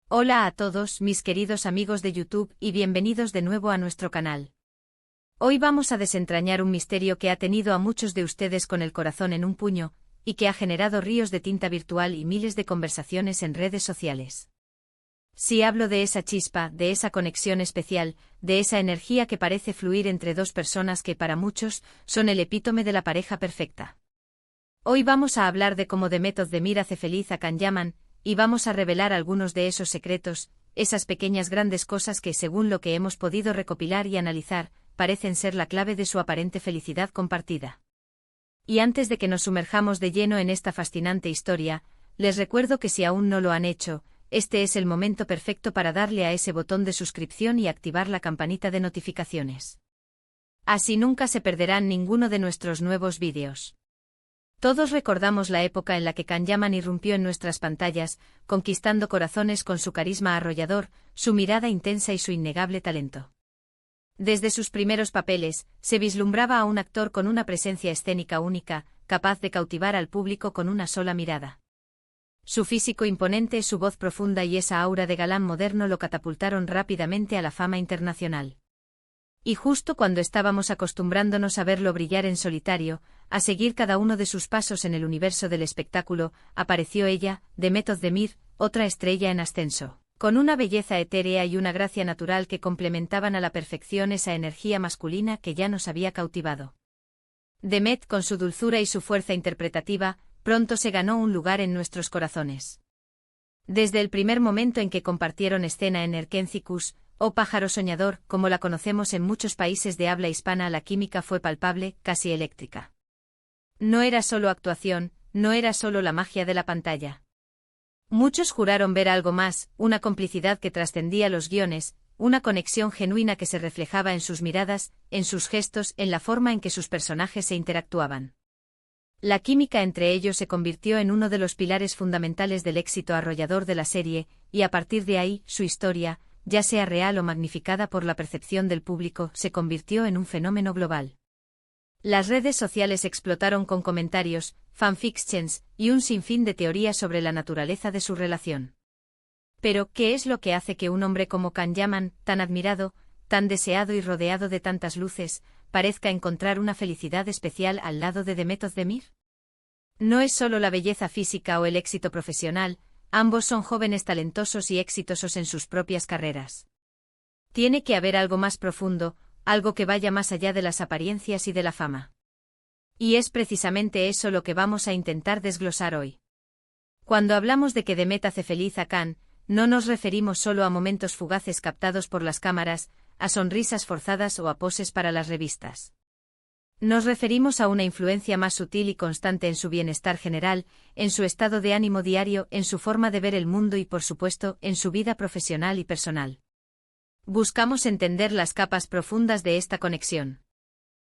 Hola a todos mis queridos amigos de YouTube y bienvenidos de nuevo a nuestro canal. Hoy vamos a desentrañar un misterio que ha tenido a muchos de ustedes con el corazón en un puño, y que ha generado ríos de tinta virtual y miles de conversaciones en redes sociales. Si hablo de esa chispa, de esa conexión especial, de esa energía que parece fluir entre dos personas que para muchos son el epítome de la pareja perfecta. Hoy vamos a hablar de cómo Demet Özdemir hace feliz a Can Yaman, y vamos a revelar algunos de esos secretos, esas pequeñas grandes cosas que, según lo que hemos podido recopilar y analizar, parecen ser la clave de su aparente felicidad compartida. Y antes de que nos sumerjamos de lleno en esta fascinante historia, les recuerdo que si aún no lo han hecho, este es el momento perfecto para darle a ese botón de suscripción y activar la campanita de notificaciones. Así nunca se perderán ninguno de nuestros nuevos vídeos. Todos recordamos la época en la que Can Yaman irrumpió en nuestras pantallas, conquistando corazones con su carisma arrollador, su mirada intensa y su innegable talento. Desde sus primeros papeles, se vislumbraba a un actor con una presencia escénica única, capaz de cautivar al público con una sola mirada. Su físico imponente, su voz profunda y esa aura de galán moderno lo catapultaron rápidamente a la fama internacional. Y justo cuando estábamos acostumbrándonos a verlo brillar en solitario, a seguir cada uno de sus pasos en el universo del espectáculo, apareció ella, Demet Özdemir, otra estrella en ascenso, con una belleza etérea y una gracia natural que complementaban a la perfección esa energía masculina que ya nos había cautivado. Demet, con su dulzura y su fuerza interpretativa, pronto se ganó un lugar en nuestros corazones. Desde el primer momento en que compartieron escena en Erkenci Kuş, o Pájaro Soñador, como la conocemos en muchos países de habla hispana, la química fue palpable, casi eléctrica. No era solo actuación, no era solo la magia de la pantalla. Muchos juraron ver algo más, una complicidad que trascendía los guiones, una conexión genuina que se reflejaba en sus miradas, en sus gestos, en la forma en que sus personajes se interactuaban. La química entre ellos se convirtió en uno de los pilares fundamentales del éxito arrollador de la serie, y a partir de ahí, su historia, ya sea real o magnificada por la percepción del público, se convirtió en un fenómeno global. Las redes sociales explotaron con comentarios, fanfictions, y un sinfín de teorías sobre la naturaleza de su relación. Pero, ¿qué es lo que hace que un hombre como Can Yaman, tan admirado, tan deseado y rodeado de tantas luces, parezca encontrar una felicidad especial al lado de Demet Özdemir? No es solo la belleza física o el éxito profesional, ambos son jóvenes talentosos y exitosos en sus propias carreras. Tiene que haber algo más profundo, algo que vaya más allá de las apariencias y de la fama. Y es precisamente eso lo que vamos a intentar desglosar hoy. Cuando hablamos de que Demet hace feliz a Can, no nos referimos solo a momentos fugaces captados por las cámaras, a sonrisas forzadas o a poses para las revistas. Nos referimos a una influencia más sutil y constante en su bienestar general, en su estado de ánimo diario, en su forma de ver el mundo y, por supuesto, en su vida profesional y personal. Buscamos entender las capas profundas de esta conexión.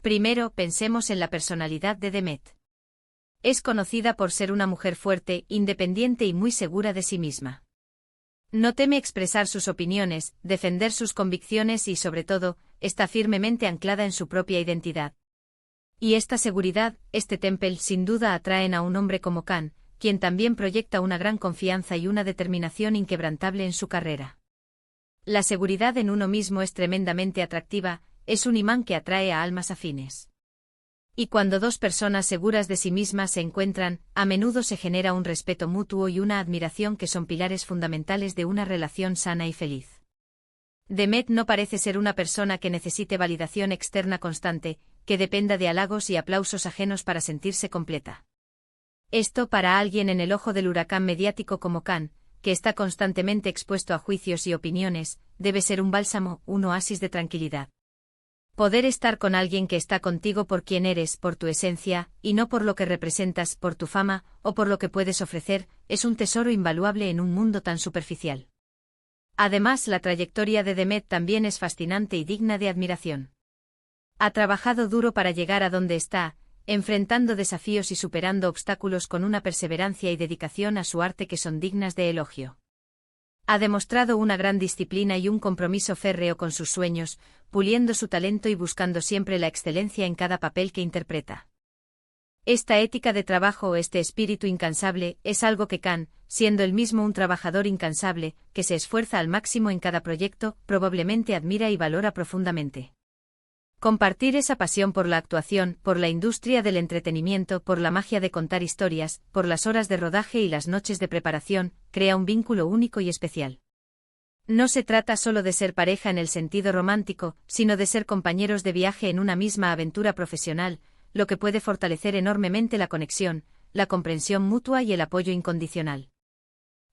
Primero, pensemos en la personalidad de Demet. Es conocida por ser una mujer fuerte, independiente y muy segura de sí misma. No teme expresar sus opiniones, defender sus convicciones y, sobre todo, está firmemente anclada en su propia identidad. Y esta seguridad, este temple, sin duda atraen a un hombre como Can, quien también proyecta una gran confianza y una determinación inquebrantable en su carrera. La seguridad en uno mismo es tremendamente atractiva, es un imán que atrae a almas afines. Y cuando dos personas seguras de sí mismas se encuentran, a menudo se genera un respeto mutuo y una admiración que son pilares fundamentales de una relación sana y feliz. Demet no parece ser una persona que necesite validación externa constante, que dependa de halagos y aplausos ajenos para sentirse completa. Esto, para alguien en el ojo del huracán mediático como Can, que está constantemente expuesto a juicios y opiniones, debe ser un bálsamo, un oasis de tranquilidad. Poder estar con alguien que está contigo por quien eres, por tu esencia, y no por lo que representas, por tu fama, o por lo que puedes ofrecer, es un tesoro invaluable en un mundo tan superficial. Además, la trayectoria de Demet también es fascinante y digna de admiración. Ha trabajado duro para llegar a donde está, enfrentando desafíos y superando obstáculos con una perseverancia y dedicación a su arte que son dignas de elogio. Ha demostrado una gran disciplina y un compromiso férreo con sus sueños, puliendo su talento y buscando siempre la excelencia en cada papel que interpreta. Esta ética de trabajo o este espíritu incansable es algo que Khan, siendo él mismo un trabajador incansable, que se esfuerza al máximo en cada proyecto, probablemente admira y valora profundamente. Compartir esa pasión por la actuación, por la industria del entretenimiento, por la magia de contar historias, por las horas de rodaje y las noches de preparación, crea un vínculo único y especial. No se trata solo de ser pareja en el sentido romántico, sino de ser compañeros de viaje en una misma aventura profesional, lo que puede fortalecer enormemente la conexión, la comprensión mutua y el apoyo incondicional.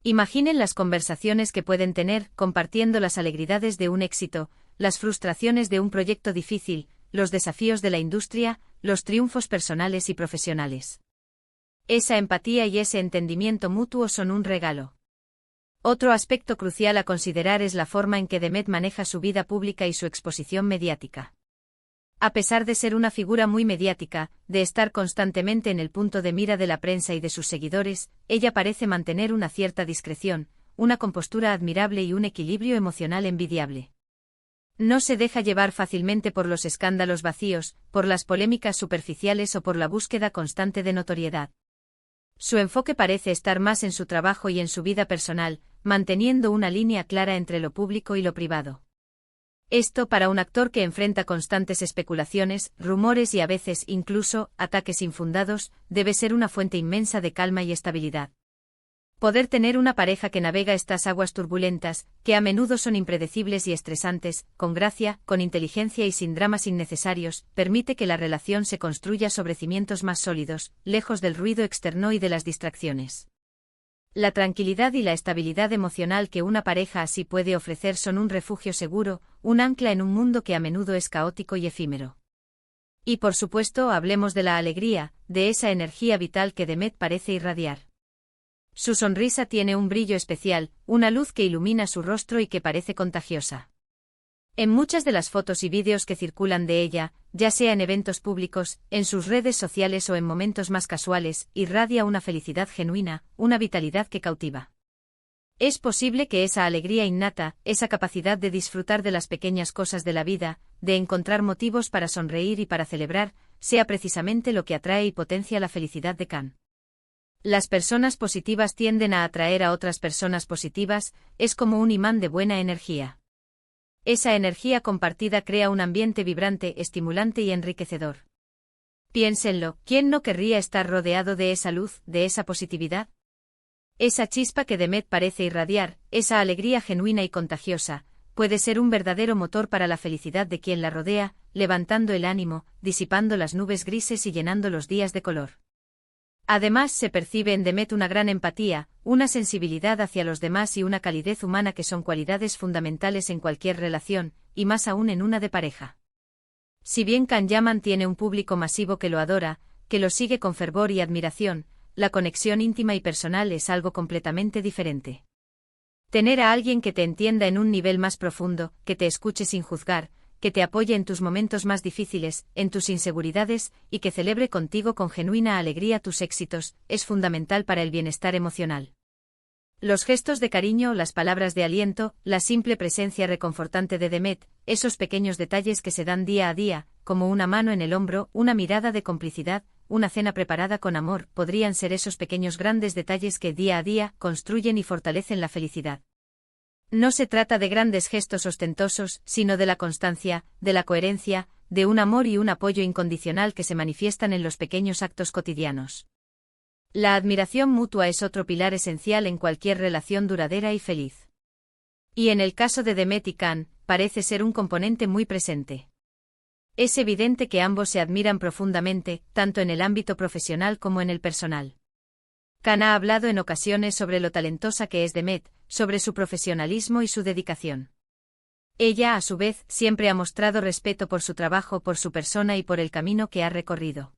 Imaginen las conversaciones que pueden tener, compartiendo las alegridades de un éxito, las frustraciones de un proyecto difícil, los desafíos de la industria, los triunfos personales y profesionales. Esa empatía y ese entendimiento mutuo son un regalo. Otro aspecto crucial a considerar es la forma en que Demet maneja su vida pública y su exposición mediática. A pesar de ser una figura muy mediática, de estar constantemente en el punto de mira de la prensa y de sus seguidores, ella parece mantener una cierta discreción, una compostura admirable y un equilibrio emocional envidiable. No se deja llevar fácilmente por los escándalos vacíos, por las polémicas superficiales o por la búsqueda constante de notoriedad. Su enfoque parece estar más en su trabajo y en su vida personal, manteniendo una línea clara entre lo público y lo privado. Esto, para un actor que enfrenta constantes especulaciones, rumores y a veces incluso ataques infundados, debe ser una fuente inmensa de calma y estabilidad. Poder tener una pareja que navega estas aguas turbulentas, que a menudo son impredecibles y estresantes, con gracia, con inteligencia y sin dramas innecesarios, permite que la relación se construya sobre cimientos más sólidos, lejos del ruido externo y de las distracciones. La tranquilidad y la estabilidad emocional que una pareja así puede ofrecer son un refugio seguro, un ancla en un mundo que a menudo es caótico y efímero. Y por supuesto, hablemos de la alegría, de esa energía vital que Demet parece irradiar. Su sonrisa tiene un brillo especial, una luz que ilumina su rostro y que parece contagiosa. En muchas de las fotos y vídeos que circulan de ella, ya sea en eventos públicos, en sus redes sociales o en momentos más casuales, irradia una felicidad genuina, una vitalidad que cautiva. Es posible que esa alegría innata, esa capacidad de disfrutar de las pequeñas cosas de la vida, de encontrar motivos para sonreír y para celebrar, sea precisamente lo que atrae y potencia la felicidad de Khan. Las personas positivas tienden a atraer a otras personas positivas, es como un imán de buena energía. Esa energía compartida crea un ambiente vibrante, estimulante y enriquecedor. Piénsenlo, ¿quién no querría estar rodeado de esa luz, de esa positividad? Esa chispa que Demet parece irradiar, esa alegría genuina y contagiosa, puede ser un verdadero motor para la felicidad de quien la rodea, levantando el ánimo, disipando las nubes grises y llenando los días de color. Además, se percibe en Demet una gran empatía, una sensibilidad hacia los demás y una calidez humana que son cualidades fundamentales en cualquier relación, y más aún en una de pareja. Si bien Khan Yaman tiene un público masivo que lo adora, que lo sigue con fervor y admiración, la conexión íntima y personal es algo completamente diferente. Tener a alguien que te entienda en un nivel más profundo, que te escuche sin juzgar, que te apoye en tus momentos más difíciles, en tus inseguridades, y que celebre contigo con genuina alegría tus éxitos, es fundamental para el bienestar emocional. Los gestos de cariño, las palabras de aliento, la simple presencia reconfortante de Demet, esos pequeños detalles que se dan día a día, como una mano en el hombro, una mirada de complicidad, una cena preparada con amor, podrían ser esos pequeños grandes detalles que día a día construyen y fortalecen la felicidad. No se trata de grandes gestos ostentosos, sino de la constancia, de la coherencia, de un amor y un apoyo incondicional que se manifiestan en los pequeños actos cotidianos. La admiración mutua es otro pilar esencial en cualquier relación duradera y feliz. Y en el caso de Demet y Khan, parece ser un componente muy presente. Es evidente que ambos se admiran profundamente, tanto en el ámbito profesional como en el personal. Khan ha hablado en ocasiones sobre lo talentosa que es Demet, sobre su profesionalismo y su dedicación. Ella, a su vez, siempre ha mostrado respeto por su trabajo, por su persona y por el camino que ha recorrido.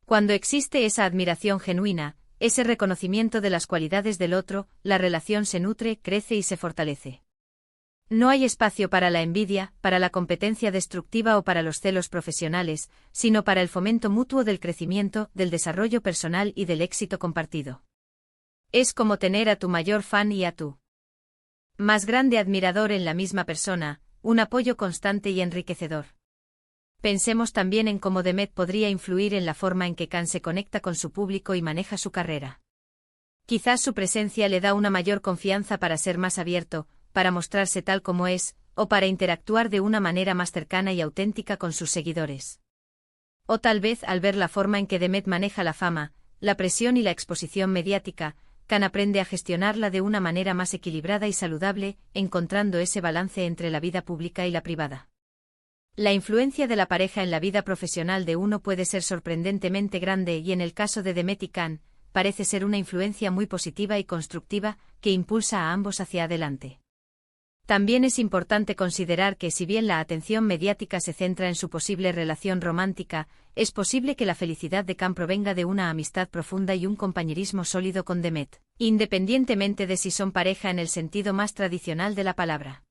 Cuando existe esa admiración genuina, ese reconocimiento de las cualidades del otro, la relación se nutre, crece y se fortalece. No hay espacio para la envidia, para la competencia destructiva o para los celos profesionales, sino para el fomento mutuo del crecimiento, del desarrollo personal y del éxito compartido. Es como tener a tu mayor fan y a tu más grande admirador en la misma persona, un apoyo constante y enriquecedor. Pensemos también en cómo Demet podría influir en la forma en que Khan se conecta con su público y maneja su carrera. Quizás su presencia le da una mayor confianza para ser más abierto, para mostrarse tal como es, o para interactuar de una manera más cercana y auténtica con sus seguidores. O tal vez al ver la forma en que Demet maneja la fama, la presión y la exposición mediática, Khan aprende a gestionarla de una manera más equilibrada y saludable, encontrando ese balance entre la vida pública y la privada. La influencia de la pareja en la vida profesional de uno puede ser sorprendentemente grande y en el caso de Demet y Khan, parece ser una influencia muy positiva y constructiva que impulsa a ambos hacia adelante. También es importante considerar que si bien la atención mediática se centra en su posible relación romántica, es posible que la felicidad de Khan provenga de una amistad profunda y un compañerismo sólido con Demet, independientemente de si son pareja en el sentido más tradicional de la palabra.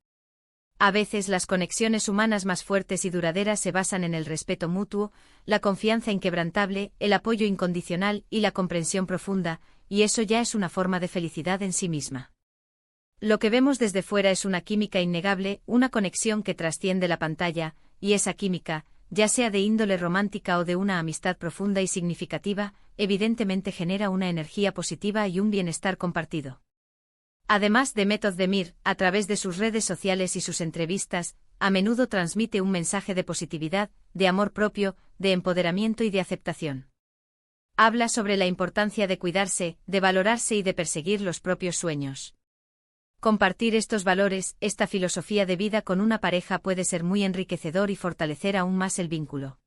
A veces las conexiones humanas más fuertes y duraderas se basan en el respeto mutuo, la confianza inquebrantable, el apoyo incondicional y la comprensión profunda, y eso ya es una forma de felicidad en sí misma. Lo que vemos desde fuera es una química innegable, una conexión que trasciende la pantalla, y esa química, ya sea de índole romántica o de una amistad profunda y significativa, evidentemente genera una energía positiva y un bienestar compartido. Además, Demet Özdemir, a través de sus redes sociales y sus entrevistas, a menudo transmite un mensaje de positividad, de amor propio, de empoderamiento y de aceptación. Habla sobre la importancia de cuidarse, de valorarse y de perseguir los propios sueños. Compartir estos valores, esta filosofía de vida con una pareja puede ser muy enriquecedor y fortalecer aún más el vínculo.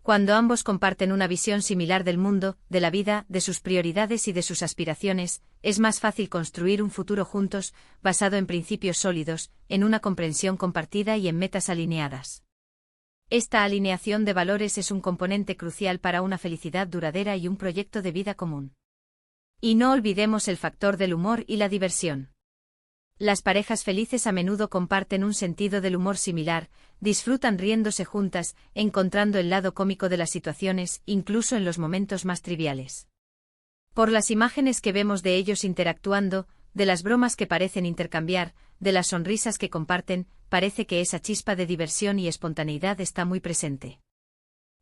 Cuando ambos comparten una visión similar del mundo, de la vida, de sus prioridades y de sus aspiraciones, es más fácil construir un futuro juntos, basado en principios sólidos, en una comprensión compartida y en metas alineadas. Esta alineación de valores es un componente crucial para una felicidad duradera y un proyecto de vida común. Y no olvidemos el factor del humor y la diversión. Las parejas felices a menudo comparten un sentido del humor similar, disfrutan riéndose juntas, encontrando el lado cómico de las situaciones, incluso en los momentos más triviales. Por las imágenes que vemos de ellos interactuando, de las bromas que parecen intercambiar, de las sonrisas que comparten, parece que esa chispa de diversión y espontaneidad está muy presente.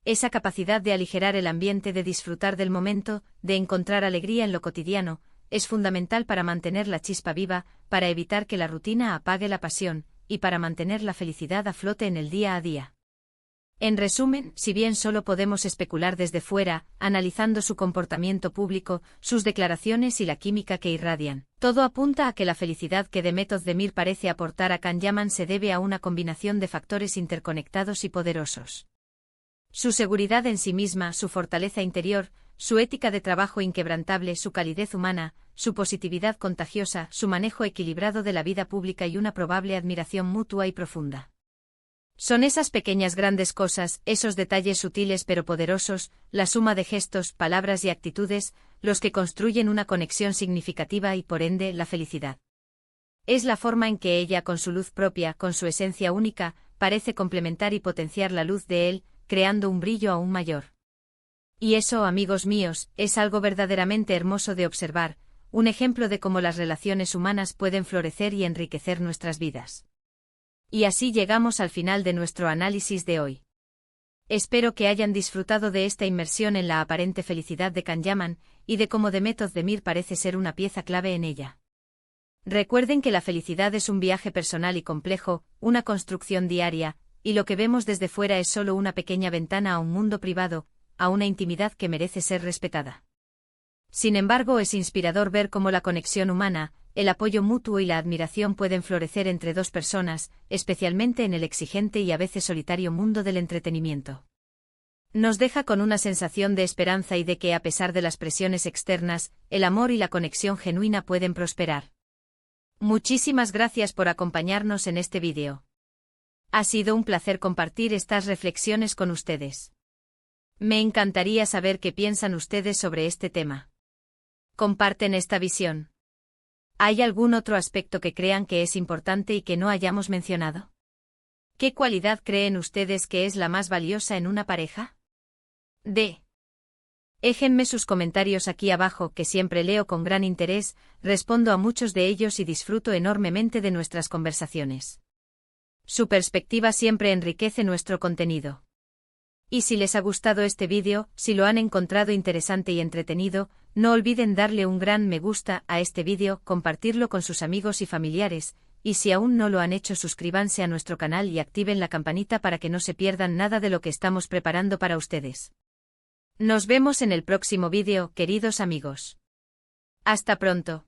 Esa capacidad de aligerar el ambiente, de disfrutar del momento, de encontrar alegría en lo cotidiano, es fundamental para mantener la chispa viva, para evitar que la rutina apague la pasión, y para mantener la felicidad a flote en el día a día. En resumen, si bien solo podemos especular desde fuera, analizando su comportamiento público, sus declaraciones y la química que irradian, todo apunta a que la felicidad que Demet Özdemir parece aportar a Khan Yaman se debe a una combinación de factores interconectados y poderosos. Su seguridad en sí misma, su fortaleza interior, su ética de trabajo inquebrantable, su calidez humana, su positividad contagiosa, su manejo equilibrado de la vida pública y una probable admiración mutua y profunda. Son esas pequeñas grandes cosas, esos detalles sutiles pero poderosos, la suma de gestos, palabras y actitudes, los que construyen una conexión significativa y por ende la felicidad. Es la forma en que ella, con su luz propia, con su esencia única, parece complementar y potenciar la luz de él, creando un brillo aún mayor. Y eso, amigos míos, es algo verdaderamente hermoso de observar, un ejemplo de cómo las relaciones humanas pueden florecer y enriquecer nuestras vidas. Y así llegamos al final de nuestro análisis de hoy. Espero que hayan disfrutado de esta inmersión en la aparente felicidad de Khan Yaman, y de cómo Demet Özdemir parece ser una pieza clave en ella. Recuerden que la felicidad es un viaje personal y complejo, una construcción diaria, y lo que vemos desde fuera es solo una pequeña ventana a un mundo privado, a una intimidad que merece ser respetada. Sin embargo, es inspirador ver cómo la conexión humana, el apoyo mutuo y la admiración pueden florecer entre dos personas, especialmente en el exigente y a veces solitario mundo del entretenimiento. Nos deja con una sensación de esperanza y de que a pesar de las presiones externas, el amor y la conexión genuina pueden prosperar. Muchísimas gracias por acompañarnos en este vídeo. Ha sido un placer compartir estas reflexiones con ustedes. Me encantaría saber qué piensan ustedes sobre este tema. ¿Comparten esta visión? ¿Hay algún otro aspecto que crean que es importante y que no hayamos mencionado? ¿Qué cualidad creen ustedes que es la más valiosa en una pareja? Déjenme sus comentarios aquí abajo, que siempre leo con gran interés, respondo a muchos de ellos y disfruto enormemente de nuestras conversaciones. Su perspectiva siempre enriquece nuestro contenido. Y si les ha gustado este vídeo, si lo han encontrado interesante y entretenido, no olviden darle un gran me gusta a este vídeo, compartirlo con sus amigos y familiares, y si aún no lo han hecho suscríbanse a nuestro canal y activen la campanita para que no se pierdan nada de lo que estamos preparando para ustedes. Nos vemos en el próximo vídeo, queridos amigos. Hasta pronto.